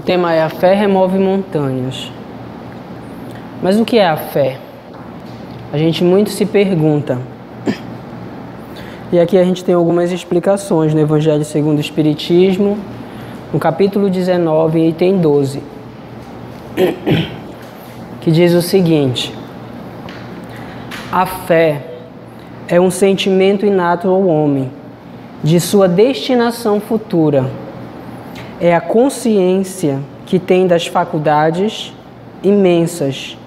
tema é: a fé remove montanhas. Mas o que é a fé? A gente muito se pergunta. E aqui a gente tem algumas explicações no Evangelho segundo o Espiritismo, no capítulo 19, item 12, que diz o seguinte: a fé é um sentimento inato ao homem, de sua destinação futura. É a consciência que tem das faculdades imensas,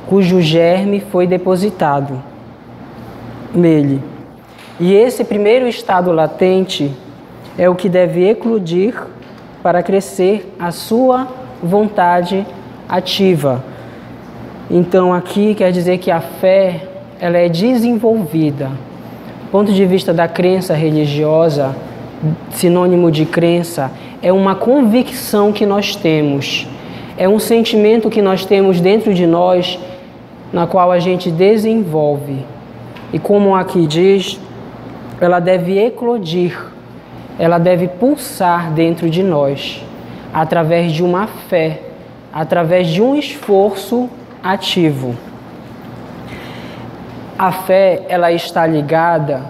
cujo germe foi depositado nele. E esse primeiro estado latente é o que deve eclodir para crescer a sua vontade ativa. Então aqui quer dizer que a fé, ela é desenvolvida. Do ponto de vista da crença religiosa, sinônimo de crença, é uma convicção que nós temos. É um sentimento que nós temos dentro de nós, na qual a gente desenvolve. E como aqui diz, ela deve eclodir, ela deve pulsar dentro de nós, através de uma fé, através de um esforço ativo. A fé, ela está ligada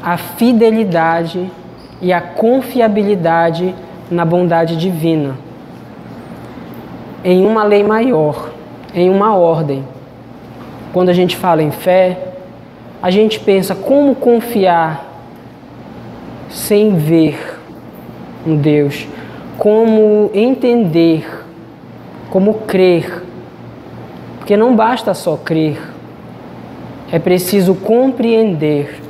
à fidelidade e à confiabilidade na bondade divina, em uma lei maior, em uma ordem. Quando a gente fala em fé, a gente pensa como confiar sem ver um Deus, como entender, como crer, porque não basta só crer, é preciso compreender.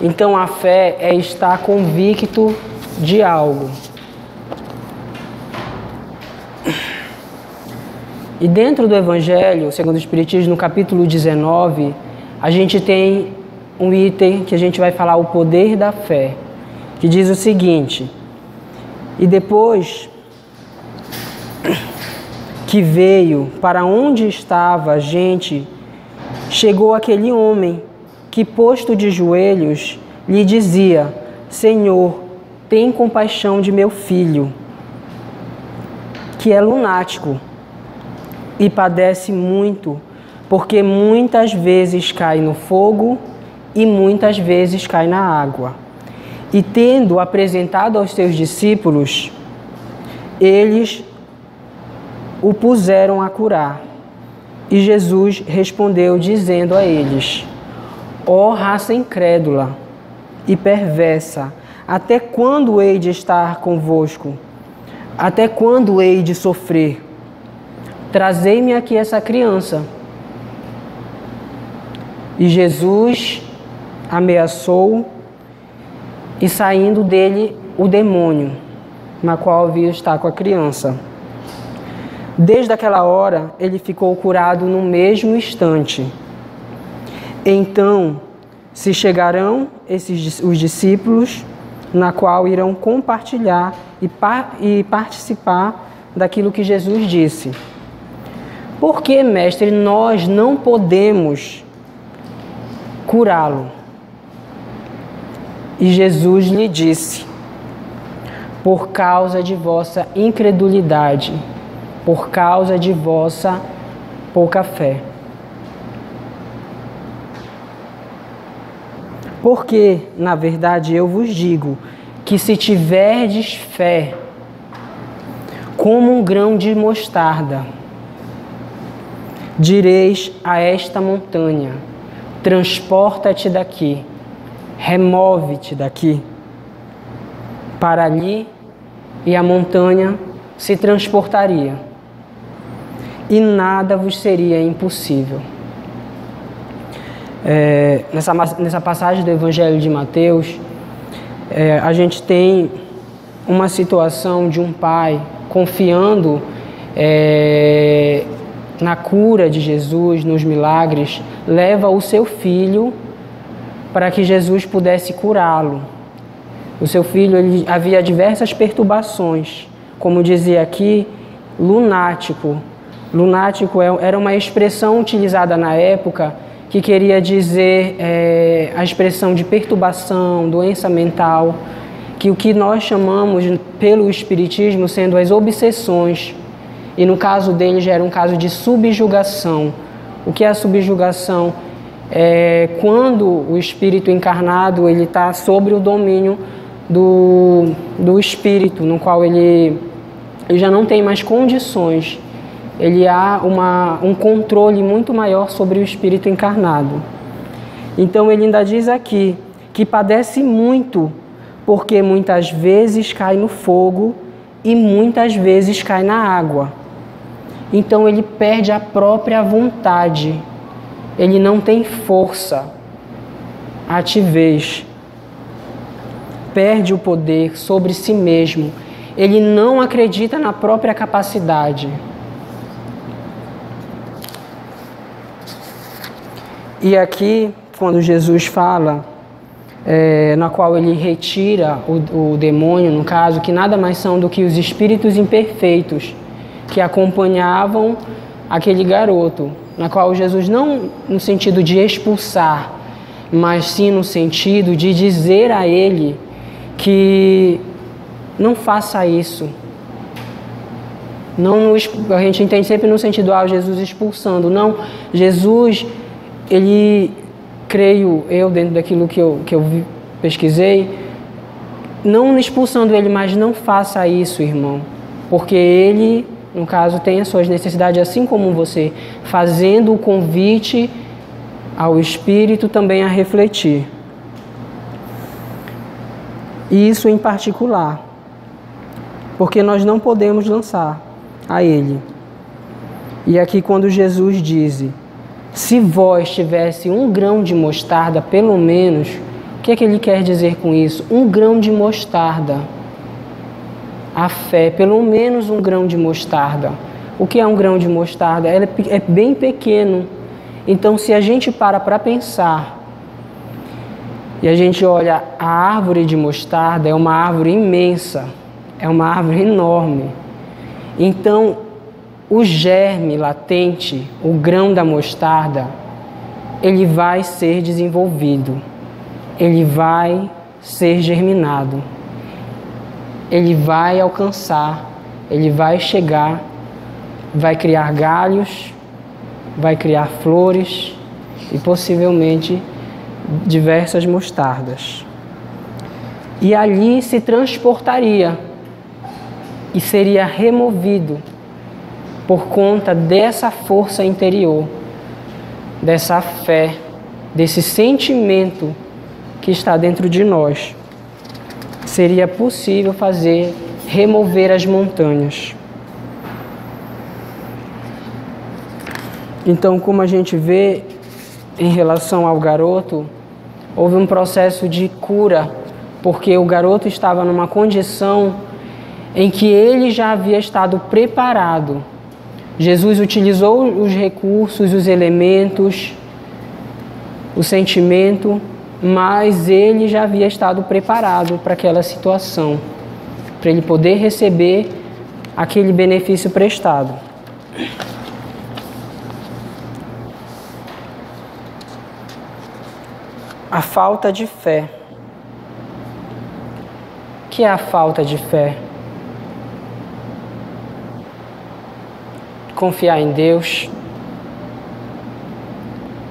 Então a fé é estar convicto de algo. E dentro do Evangelho, segundo o Espiritismo, no capítulo 19, a gente tem um item que a gente vai falar, o poder da fé, que diz o seguinte: e depois que veio para onde estava a gente, chegou aquele homem que, posto de joelhos, lhe dizia: Senhor, tem compaixão de meu filho, que é lunático e padece muito, porque muitas vezes cai no fogo e muitas vezes cai na água. E tendo apresentado aos seus discípulos, eles o puseram a curar. E Jesus respondeu, dizendo a eles: ó raça incrédula e perversa, até quando hei de estar convosco? Até quando hei de sofrer? Trazei-me aqui essa criança. E Jesus ameaçou, e saindo dele o demônio, na qual havia estar com a criança. Desde aquela hora, ele ficou curado no mesmo instante. Então se chegarão os discípulos, na qual irão compartilhar e participar daquilo que Jesus disse. Por que, mestre, nós não podemos curá-lo? E Jesus lhe disse: por causa de vossa incredulidade, por causa de vossa pouca fé. Porque, na verdade, eu vos digo que se tiverdes fé, como um grão de mostarda, direis a esta montanha: transporta-te daqui, remove-te daqui para ali, e a montanha se transportaria, e nada vos seria impossível. Nessa passagem do Evangelho de Mateus, a gente tem uma situação de um pai confiando na cura de Jesus, nos milagres, leva o seu filho para que Jesus pudesse curá-lo. O seu filho, havia diversas perturbações, como dizia aqui, lunático. Lunático era uma expressão utilizada na época que queria dizer a expressão de perturbação, doença mental. que o que nós chamamos pelo Espiritismo sendo as obsessões, e no caso dele já era um caso de subjugação. O que é a subjugação? É quando o espírito encarnado ele está sobre o domínio do espírito, no qual ele já não tem mais condições. Ele há um controle muito maior sobre o espírito encarnado. Então ele ainda diz aqui que padece muito, porque muitas vezes cai no fogo e muitas vezes cai na água. Então ele perde a própria vontade, ele não tem força, ativez, perde o poder sobre si mesmo, ele não acredita na própria capacidade. E aqui, quando Jesus fala, na qual ele retira o demônio, no caso, que nada mais são do que os espíritos imperfeitos que acompanhavam aquele garoto, na qual Jesus não no sentido de expulsar, mas sim no sentido de dizer a ele que não faça isso. Não, a gente entende sempre no sentido, Jesus expulsando. Não, Jesus, ele, creio eu, dentro daquilo que eu pesquisei, não expulsando ele, mas não faça isso, irmão. Porque ele, no caso, tem as suas necessidades, assim como você, fazendo o convite ao Espírito também a refletir. E isso em particular, porque nós não podemos lançar a ele. E aqui quando Jesus diz, se vós tivesse um grão de mostarda, pelo menos, o que é que ele quer dizer com isso? Um grão de mostarda. A fé, pelo menos um grão de mostarda. O que é um grão de mostarda? Ela é bem pequeno. Então, se a gente para pensar e a gente olha a árvore de mostarda, é uma árvore imensa, é uma árvore enorme. Então, o germe latente, o grão da mostarda, ele vai ser desenvolvido, ele vai ser germinado. Ele vai alcançar, ele vai chegar, vai criar galhos, vai criar flores e possivelmente diversas mostardas. E ali se transportaria e seria removido por conta dessa força interior, dessa fé, desse sentimento que está dentro de nós. Seria possível remover as montanhas. Então, como a gente vê em relação ao garoto, houve um processo de cura, porque o garoto estava numa condição em que ele já havia estado preparado. Jesus utilizou os recursos, os elementos, o sentimento, mas ele já havia estado preparado para aquela situação, para ele poder receber aquele benefício prestado. A falta de fé. O que é a falta de fé? Confiar em Deus.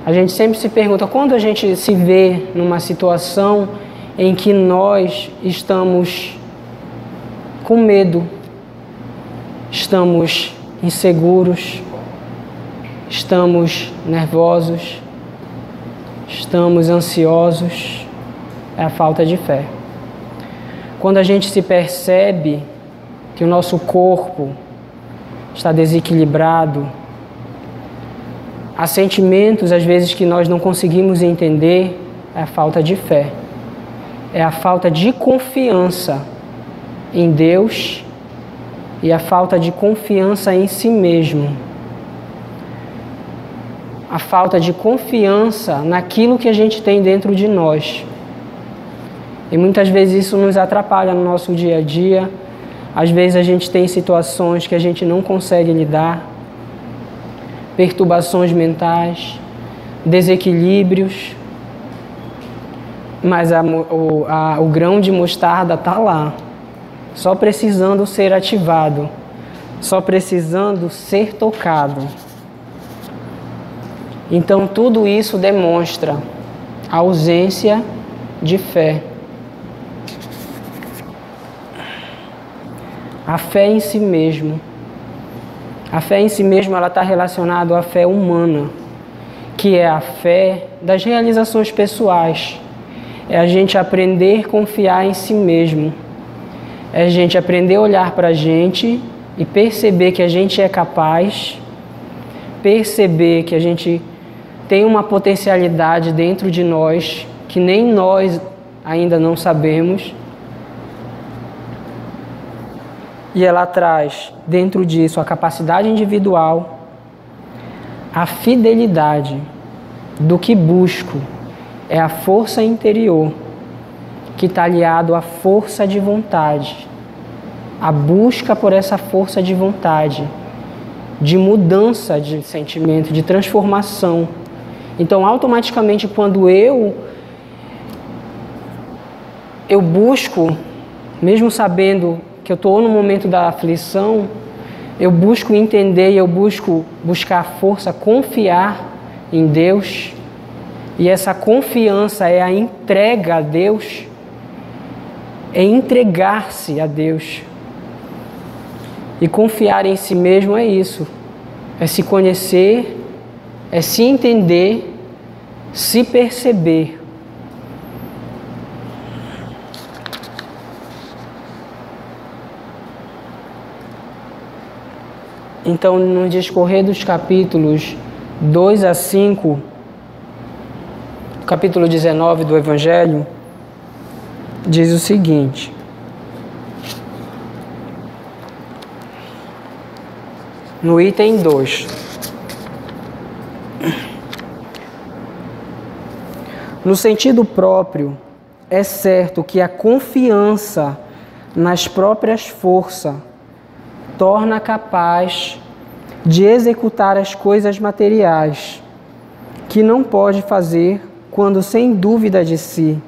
A gente sempre se pergunta, quando a gente se vê numa situação em que nós estamos com medo, estamos inseguros, estamos nervosos, estamos ansiosos, é a falta de fé. Quando a gente se percebe que o nosso corpo está desequilibrado, há sentimentos, às vezes, que nós não conseguimos entender, é a falta de fé. É a falta de confiança em Deus e a falta de confiança em si mesmo. A falta de confiança naquilo que a gente tem dentro de nós. E muitas vezes isso nos atrapalha no nosso dia a dia. Às vezes a gente tem situações que a gente não consegue lidar, perturbações mentais, desequilíbrios. mas o grão de mostarda está lá, só precisando ser ativado, só precisando ser tocado. Então tudo isso demonstra a ausência de fé. A fé em si mesmo. A fé em si mesmo, ela está relacionada à fé humana, que é a fé das realizações pessoais. É a gente aprender a confiar em si mesmo. É a gente aprender a olhar para a gente e perceber que a gente é capaz, perceber que a gente tem uma potencialidade dentro de nós que nem nós ainda não sabemos. E ela traz dentro disso a capacidade individual, a fidelidade do que busco, é a força interior, que está aliado à força de vontade, a busca por essa força de vontade, de mudança de sentimento, de transformação. Então, automaticamente, quando eu busco, mesmo sabendo que eu estou no momento da aflição, eu busco entender e eu buscar a força, confiar em Deus. E essa confiança é a entrega a Deus, é entregar-se a Deus. E confiar em si mesmo é isso, é se conhecer, é se entender, se perceber. Então, no discorrer dos capítulos 2 a 5, capítulo 19 do Evangelho, diz o seguinte: no item 2. No sentido próprio, é certo que a confiança nas próprias forças torna capaz de executar as coisas materiais, que não pode fazer quando sem dúvida de si,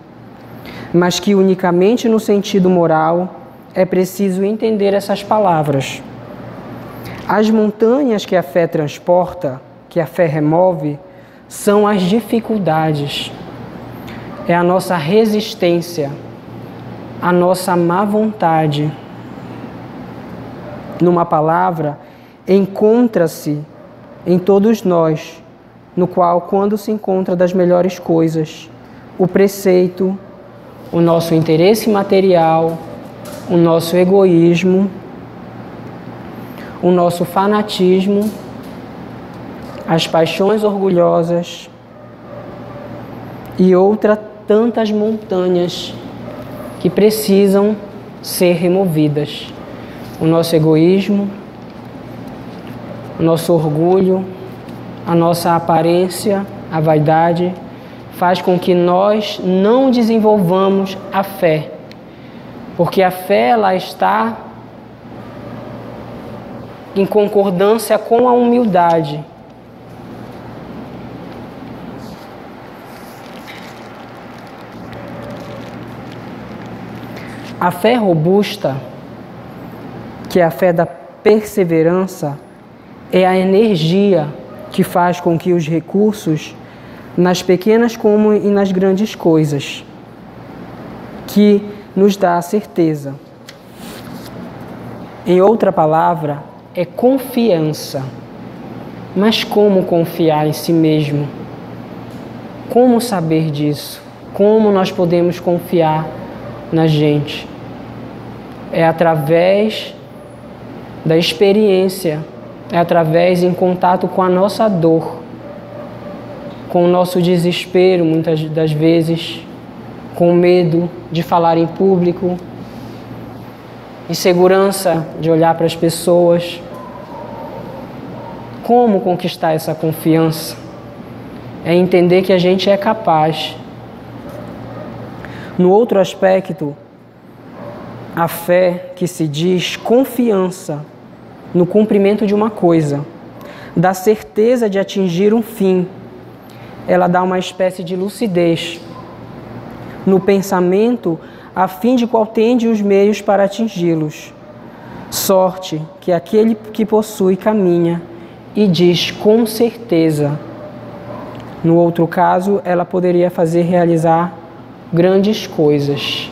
mas que unicamente no sentido moral é preciso entender essas palavras. As montanhas que a fé transporta, que a fé remove, são as dificuldades. É a nossa resistência, a nossa má vontade. Numa palavra, encontra-se em todos nós, no qual, quando se encontra das melhores coisas, o preceito, o nosso interesse material, o nosso egoísmo, o nosso fanatismo, as paixões orgulhosas e outras tantas montanhas que precisam ser removidas. O nosso egoísmo, o nosso orgulho, a nossa aparência, a vaidade, faz com que nós não desenvolvamos a fé. Porque a fé, ela está em concordância com a humildade. A fé robusta, que é a fé da perseverança, é a energia que faz com que os recursos, nas pequenas como e nas grandes coisas, que nos dá a certeza. Em outra palavra, é confiança. Mas como confiar em si mesmo? Como saber disso? Como nós podemos confiar na gente? É através da experiência, é através em contato com a nossa dor, com o nosso desespero, muitas das vezes, com medo de falar em público, insegurança de olhar para as pessoas. Como conquistar essa confiança? É entender que a gente é capaz. No outro aspecto, a fé que se diz confiança no cumprimento de uma coisa, da certeza de atingir um fim, ela dá uma espécie de lucidez. no pensamento, a fim de qual tende os meios para atingi-los. Sorte que aquele que possui caminha e diz com certeza. No outro caso, ela poderia fazer realizar grandes coisas.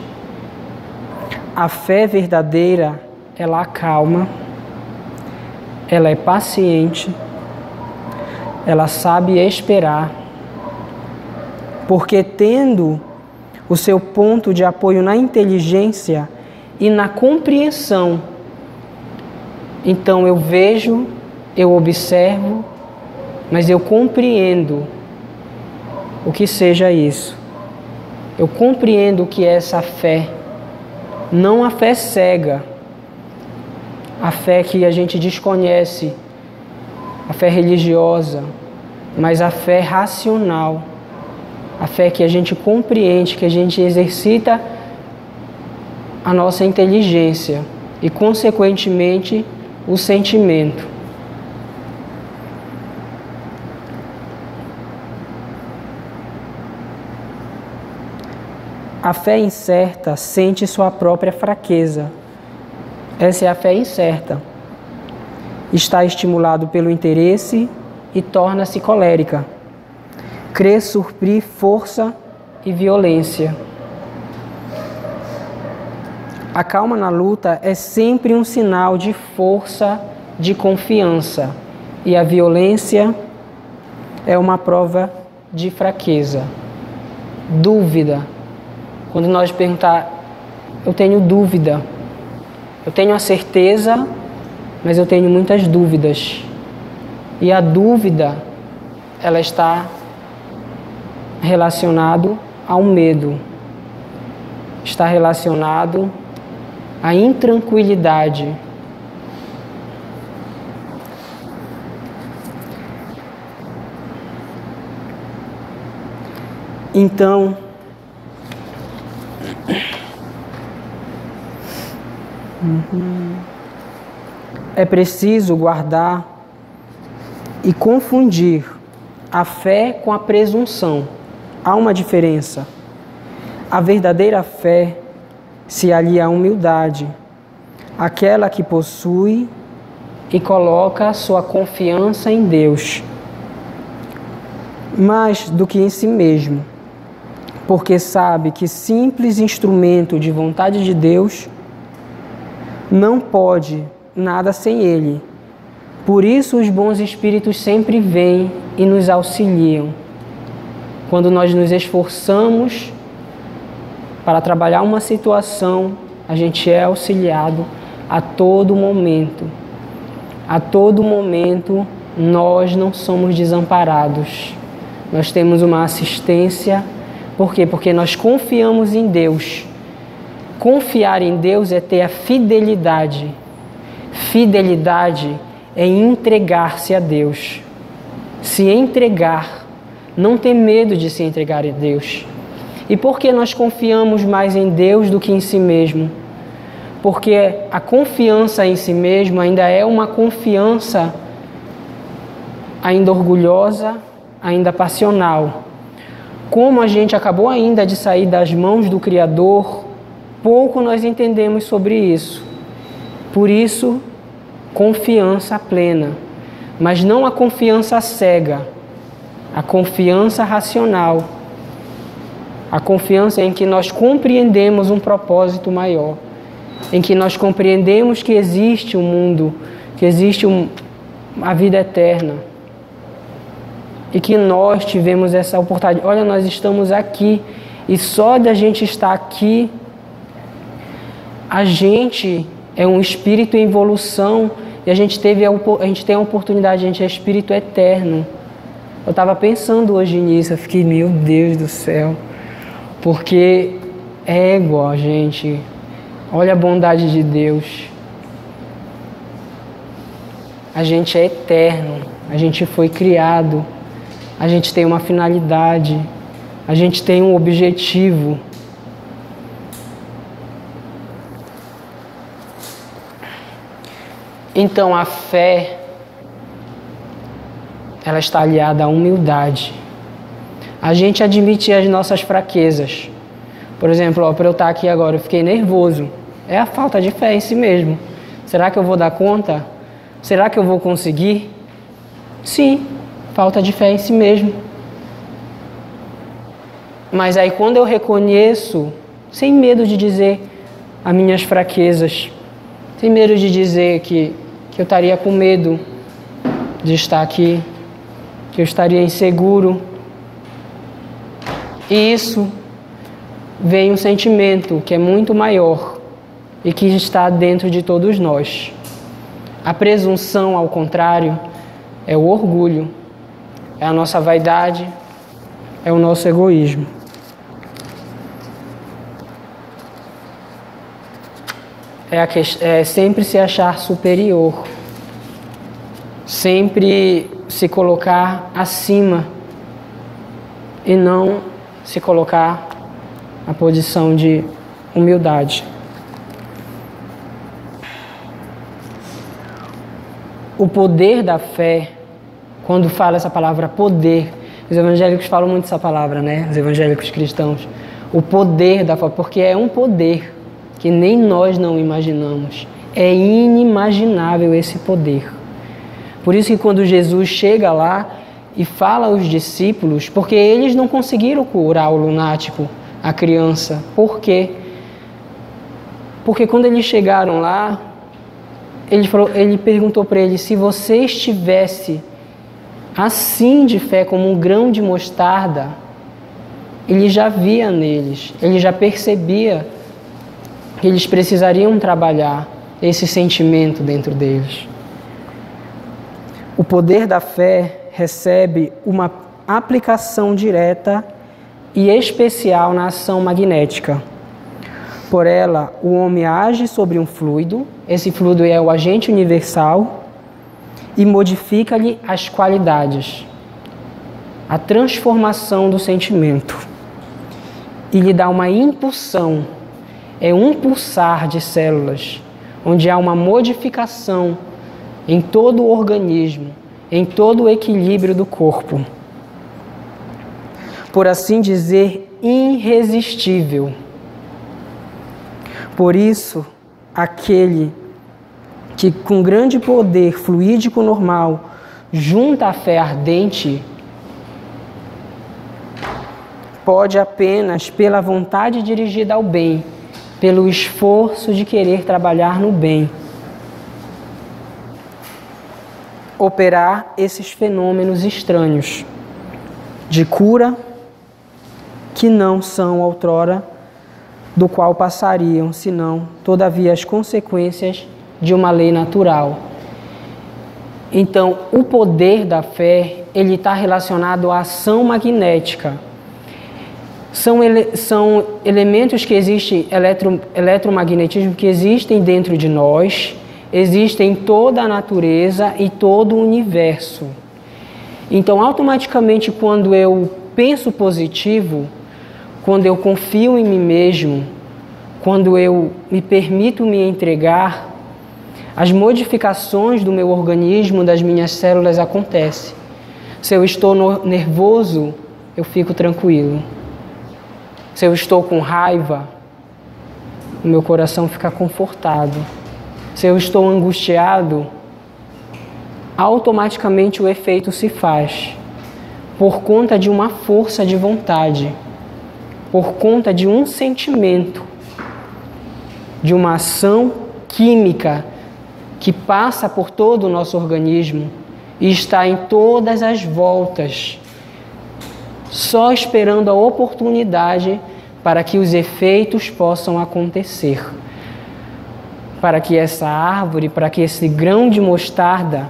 A fé verdadeira, ela acalma, ela é paciente, ela sabe esperar, porque tendo o seu ponto de apoio na inteligência e na compreensão, então eu vejo, eu observo, mas eu compreendo o que seja isso. Eu compreendo o que é essa fé. Não a fé cega, a fé que a gente desconhece, a fé religiosa, mas a fé racional, a fé que a gente compreende, que a gente exercita a nossa inteligência e, consequentemente, o sentimento. A fé incerta sente sua própria fraqueza. Essa é a fé incerta. Está estimulado pelo interesse e torna-se colérica. Crê suprir força e violência. A calma na luta é sempre um sinal de força, de confiança. E a violência é uma prova de fraqueza. Dúvida. Quando nós perguntar, eu tenho dúvida, eu tenho a certeza, mas eu tenho muitas dúvidas. E a dúvida, ela está relacionado ao medo, está relacionado à intranquilidade. Então, é preciso guardar e confundir a fé com a presunção. Há uma diferença. A verdadeira fé se alia à humildade, aquela que possui e coloca sua confiança em Deus, mais do que em si mesmo, porque sabe que simples instrumento de vontade de Deus não pode nada sem Ele. Por isso os bons espíritos sempre vêm e nos auxiliam. Quando nós nos esforçamos para trabalhar uma situação, a gente é auxiliado a todo momento. A todo momento nós não somos desamparados. Nós temos uma assistência. Por quê? Porque nós confiamos em Deus. Confiar em Deus é ter a fidelidade. Fidelidade é entregar-se a Deus. Se entregar, não ter medo de se entregar a Deus. E por que nós confiamos mais em Deus do que em si mesmo? Porque a confiança em si mesmo ainda é uma confiança ainda orgulhosa, ainda passional. Como a gente acabou ainda de sair das mãos do Criador, pouco nós entendemos sobre isso. Por isso, confiança plena, mas não a confiança cega, a confiança racional, a confiança em que nós compreendemos um propósito maior, em que nós compreendemos que existe um mundo, que existe a vida eterna, e que nós tivemos essa oportunidade. Olha, nós estamos aqui, e só da gente estar aqui, a gente é um espírito em evolução, e a gente tem a oportunidade, a gente é espírito eterno. Eu estava pensando hoje nisso, eu fiquei, meu Deus do céu, porque é igual, gente. Olha a bondade de Deus. A gente é eterno, a gente foi criado, a gente tem uma finalidade, a gente tem um objetivo. Então a fé, ela está aliada à humildade. A gente admite as nossas fraquezas, Por exemplo, para eu estar aqui agora, eu fiquei nervoso. É a falta de fé em si mesmo. Será que eu vou dar conta? Será que eu vou conseguir? Sim, falta de fé em si mesmo. Mas aí quando eu reconheço, sem medo de dizer as minhas fraquezas, sem medo de dizer que eu estaria com medo de estar aqui, que eu estaria inseguro. E isso vem um sentimento que é muito maior e que está dentro de todos nós. A presunção, ao contrário, é o orgulho, é a nossa vaidade, é o nosso egoísmo. É sempre se achar superior, sempre se colocar acima e não se colocar na posição de humildade. O poder da fé, quando fala essa palavra poder, os evangélicos falam muito essa palavra, né? Os evangélicos cristãos. O poder da fé, porque é um poder que nem nós não imaginamos. É inimaginável esse poder. Por isso que quando Jesus chega lá e fala aos discípulos, porque eles não conseguiram curar o lunático, a criança. Por quê? Porque quando eles chegaram lá, ele perguntou para eles: se você estivesse assim de fé como um grão de mostarda, ele já via neles, ele já percebia que eles precisariam trabalhar esse sentimento dentro deles. O poder da fé recebe uma aplicação direta e especial na ação magnética. Por ela, o homem age sobre um fluido, esse fluido é o agente universal, e modifica-lhe as qualidades, a transformação do sentimento, e lhe dá uma impulsão, é um pulsar de células, onde há uma modificação em todo o organismo, em todo o equilíbrio do corpo. Por assim dizer, irresistível. Por isso, aquele que com grande poder fluídico normal junta a fé ardente, pode apenas pela vontade dirigida ao bem, pelo esforço de querer trabalhar no bem, operar esses fenômenos estranhos de cura que não são outrora do qual passariam, senão, todavia, as consequências de uma lei natural. Então, o poder da fé, ele está relacionado à ação magnética. São elementos que existem, eletromagnetismo, que existem dentro de nós, existem em toda a natureza e todo o universo. Então, automaticamente, quando eu penso positivo, quando eu confio em mim mesmo, quando eu me permito me entregar, as modificações do meu organismo, das minhas células acontecem. Se eu estou nervoso, eu fico tranquilo. Se eu estou com raiva, o meu coração fica confortado. Se eu estou angustiado, automaticamente o efeito se faz, por conta de uma força de vontade, por conta de um sentimento, de uma ação química que passa por todo o nosso organismo e está em todas as voltas, só esperando a oportunidade para que os efeitos possam acontecer, para que essa árvore, para que esse grão de mostarda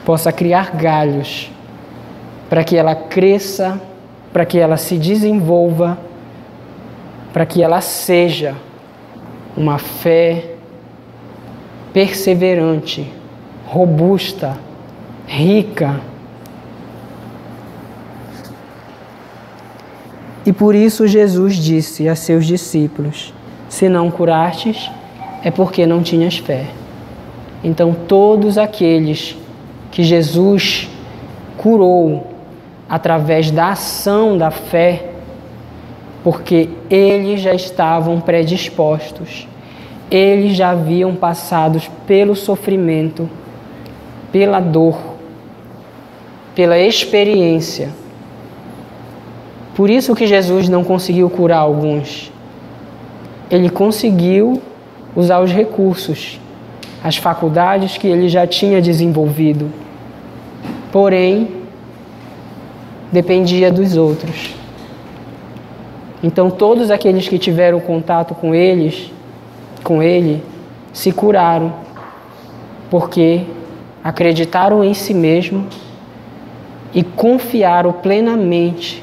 possa criar galhos, para que ela cresça, para que ela se desenvolva, para que ela seja uma fé perseverante, robusta, rica. E por isso Jesus disse a seus discípulos: se não curastes, é porque não tinhas fé. Então todos aqueles que Jesus curou através da ação da fé, porque eles já estavam predispostos, eles já haviam passado pelo sofrimento, pela dor, pela experiência. Por isso que Jesus não conseguiu curar alguns. Ele conseguiu usar os recursos, as faculdades que ele já tinha desenvolvido. Porém, dependia dos outros. Então, todos aqueles que tiveram contato com ele, se curaram, porque acreditaram em si mesmo e confiaram plenamente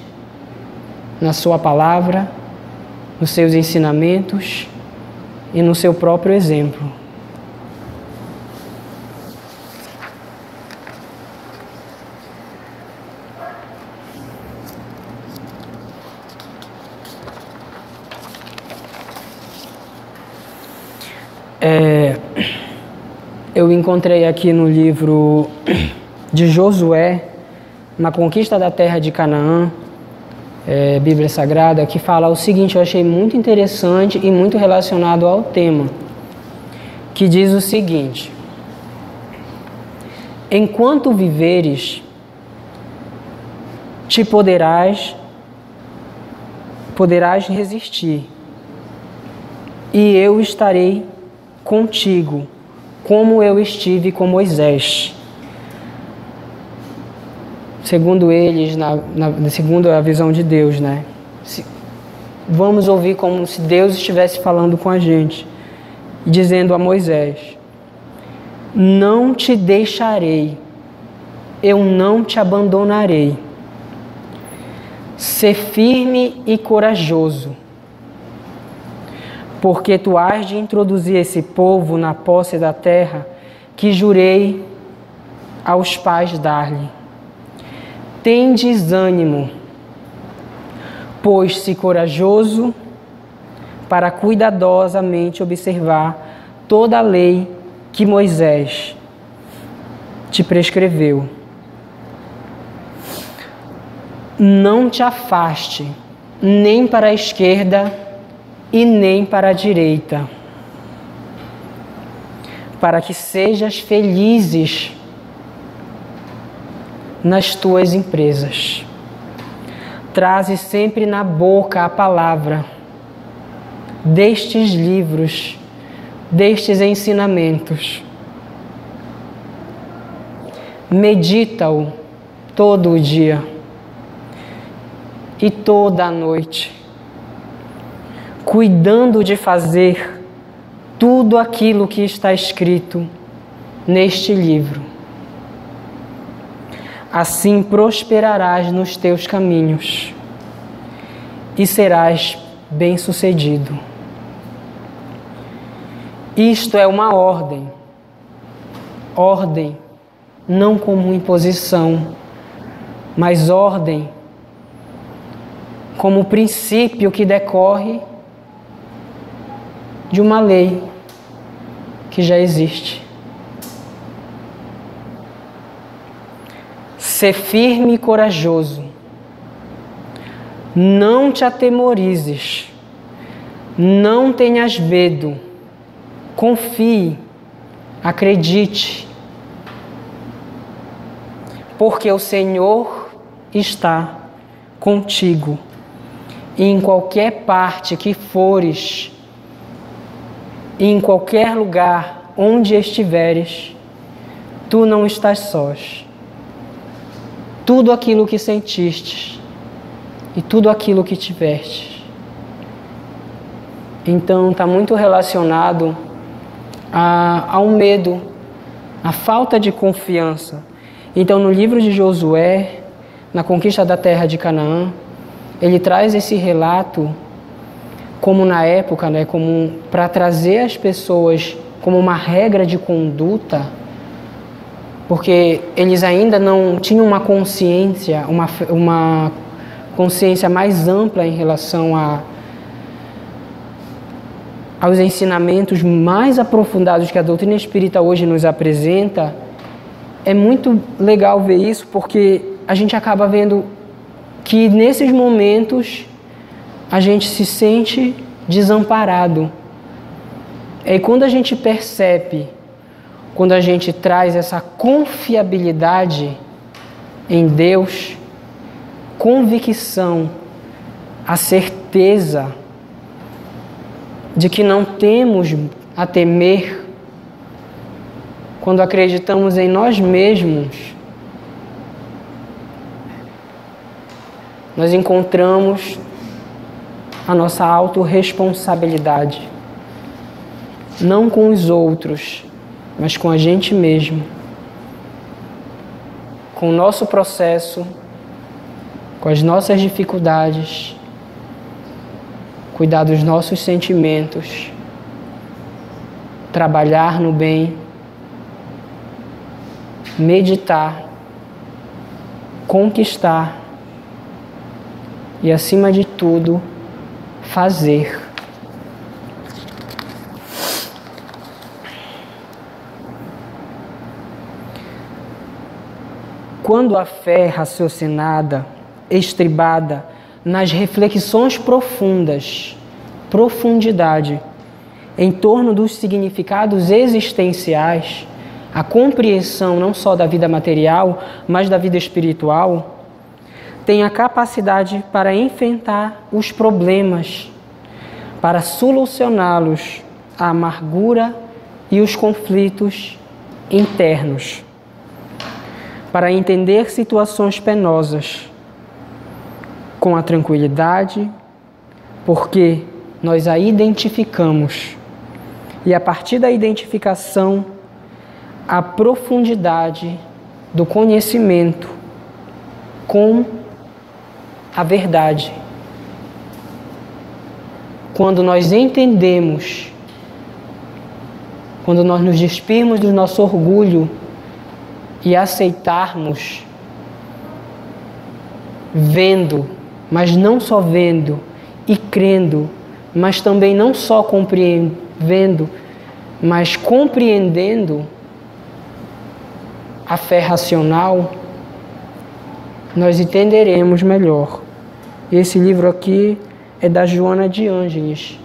na sua palavra, nos seus ensinamentos e no seu próprio exemplo. Eu encontrei aqui no livro de Josué, na conquista da terra de Canaã, Bíblia Sagrada, que fala o seguinte, eu achei muito interessante e muito relacionado ao tema, que diz o seguinte: enquanto viveres, poderás resistir, e eu estarei contigo, como eu estive com Moisés. Segundo eles, segundo a visão de Deus, né? Vamos ouvir como se Deus estivesse falando com a gente, dizendo a Moisés: não te deixarei, eu não te abandonarei. Sê firme e corajoso, porque tu hás de introduzir esse povo na posse da terra que jurei aos pais dar-lhe. Tendes ânimo, pois-se corajoso para cuidadosamente observar toda a lei que Moisés te prescreveu. Não te afaste nem para a esquerda e nem para a direita, para que sejas felizes nas tuas empresas. Traze sempre na boca a palavra destes livros, destes ensinamentos. Medita-o todo o dia e toda a noite, cuidando de fazer tudo aquilo que está escrito neste livro. Assim prosperarás nos teus caminhos e serás bem-sucedido. Isto é uma ordem. Ordem não como imposição, mas ordem como princípio que decorre de uma lei que já existe. Sê firme e corajoso. Não te atemorizes. Não tenhas medo. Confie. Acredite. Porque o Senhor está contigo. E em qualquer parte que fores, e em qualquer lugar onde estiveres, tu não estás sós. Tudo aquilo que sentiste e tudo aquilo que tiveste. Então está muito relacionado ao medo, à falta de confiança. Então no livro de Josué, na conquista da terra de Canaã, ele traz esse relato como na época, né, como para trazer as pessoas como uma regra de conduta, porque eles ainda não tinham uma consciência, uma consciência mais ampla em relação aos ensinamentos mais aprofundados que a doutrina espírita hoje nos apresenta. É muito legal ver isso, porque a gente acaba vendo que nesses momentos a gente se sente desamparado. E quando a gente percebe, quando a gente traz essa confiabilidade em Deus, convicção, a certeza de que não temos a temer, quando acreditamos em nós mesmos, nós encontramos a nossa autorresponsabilidade, não com os outros, mas com a gente mesmo, com o nosso processo, com as nossas dificuldades, cuidar dos nossos sentimentos, trabalhar no bem, meditar, conquistar e, acima de tudo, fazer. Quando a fé é raciocinada, estribada nas reflexões profundas, profundidade, em torno dos significados existenciais, a compreensão não só da vida material, mas da vida espiritual, tem a capacidade para enfrentar os problemas, para solucioná-los, a amargura e os conflitos internos, para entender situações penosas com a tranquilidade, porque nós a identificamos. E a partir da identificação, a profundidade do conhecimento com a verdade. Quando nós entendemos, quando nós nos despirmos do nosso orgulho e aceitarmos, vendo, mas não só vendo, e crendo, mas também não só compreendendo, mas compreendendo a fé racional, nós entenderemos melhor. Esse livro aqui é da Joana de Ângeles.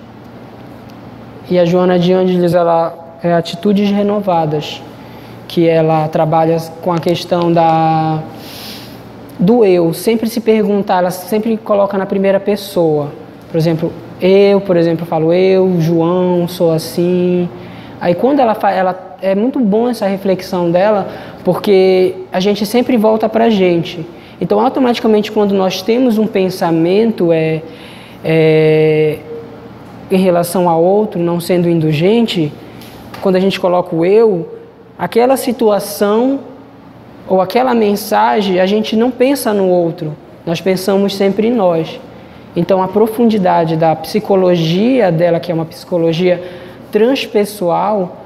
E a Joana de Ângeles, ela é Atitudes Renovadas, que ela trabalha com a questão do eu. Sempre se perguntar, ela sempre coloca na primeira pessoa. Por exemplo, falo eu, João, sou assim. Aí quando ela é muito bom essa reflexão dela, porque a gente sempre volta para a gente. Então, automaticamente, quando nós temos um pensamento em relação ao outro, não sendo indulgente, quando a gente coloca o eu, aquela situação ou aquela mensagem, a gente não pensa no outro, nós pensamos sempre em nós. Então, a profundidade da psicologia dela, que é uma psicologia transpessoal,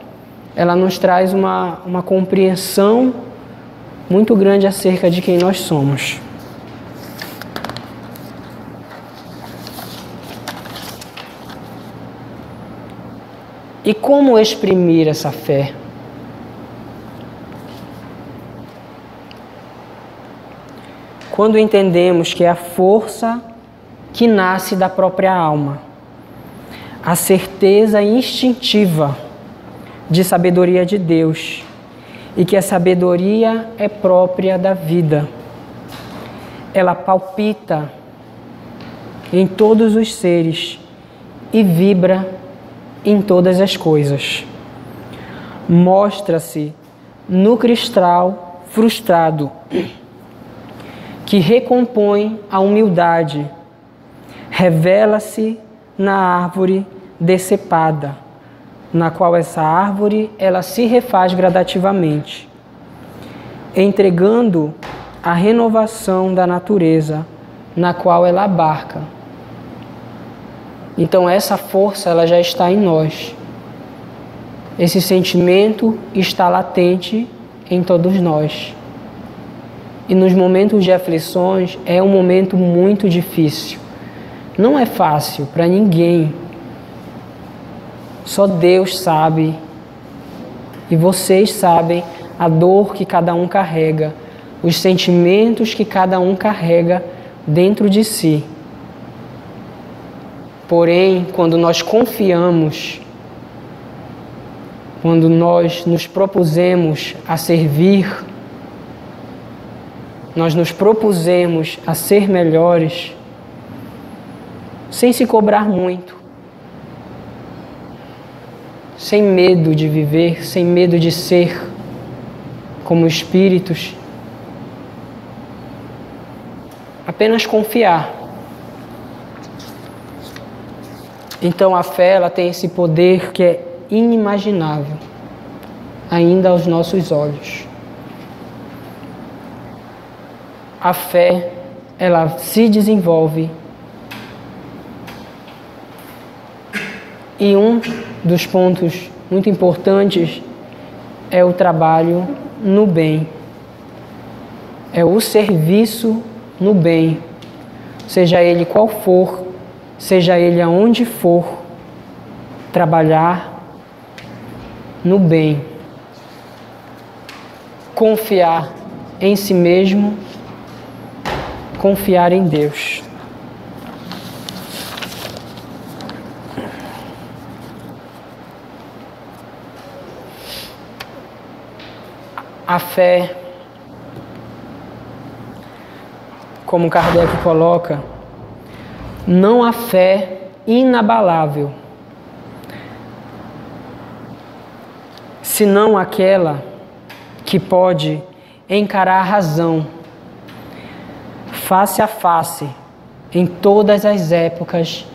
ela nos traz uma compreensão muito grande acerca de quem nós somos. E como exprimir essa fé? Quando entendemos que é a força que nasce da própria alma, a certeza instintiva de sabedoria de Deus, e que a sabedoria é própria da vida. Ela palpita em todos os seres e vibra em todas as coisas. Mostra-se no cristal frustrado, que recompõe a humildade. Revela-se na árvore decepada, na qual essa árvore ela se refaz gradativamente, entregando a renovação da natureza, na qual ela abarca. Então essa força ela já está em nós. Esse sentimento está latente em todos nós. E nos momentos de aflições é um momento muito difícil. Não é fácil para ninguém. Só Deus sabe, e vocês sabem a dor que cada um carrega, os sentimentos que cada um carrega dentro de si. Porém, quando nós confiamos, quando nós nos propusemos a servir, nós nos propusemos a ser melhores, sem se cobrar muito, sem medo de viver, sem medo de ser como espíritos, apenas confiar. Então a fé, ela tem esse poder que é inimaginável, ainda aos nossos olhos. A fé, ela se desenvolve e um dos pontos muito importantes é o trabalho no bem, é o serviço no bem, seja ele qual for, seja ele aonde for, trabalhar no bem, confiar em si mesmo, confiar em Deus. A fé, como Kardec coloca, não há fé inabalável, senão aquela que pode encarar a razão face a face em todas as épocas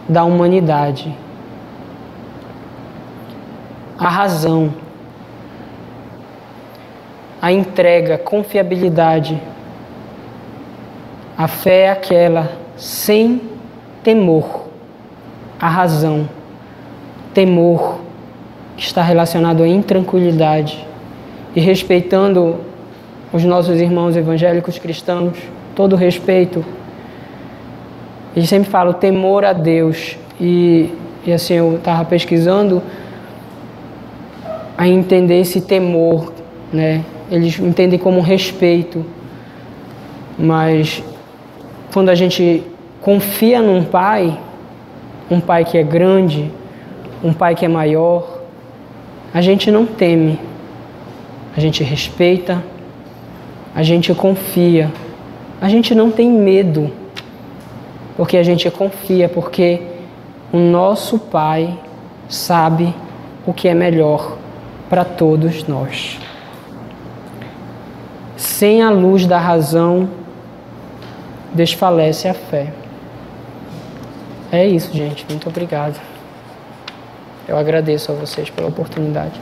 da humanidade. A razão, a entrega, a confiabilidade. A fé é aquela sem temor. A razão, temor, que está relacionado à intranquilidade. E respeitando os nossos irmãos evangélicos cristãos, todo respeito, eles sempre falam temor a Deus. E assim, eu estava pesquisando a entender esse temor, né? Eles entendem como respeito, mas quando a gente confia num pai, um pai que é grande, um pai que é maior, a gente não teme, a gente respeita, a gente confia, a gente não tem medo, porque a gente confia, porque o nosso pai sabe o que é melhor para todos nós. Sem a luz da razão, desfalece a fé. É isso, gente. Muito obrigado. Eu agradeço a vocês pela oportunidade.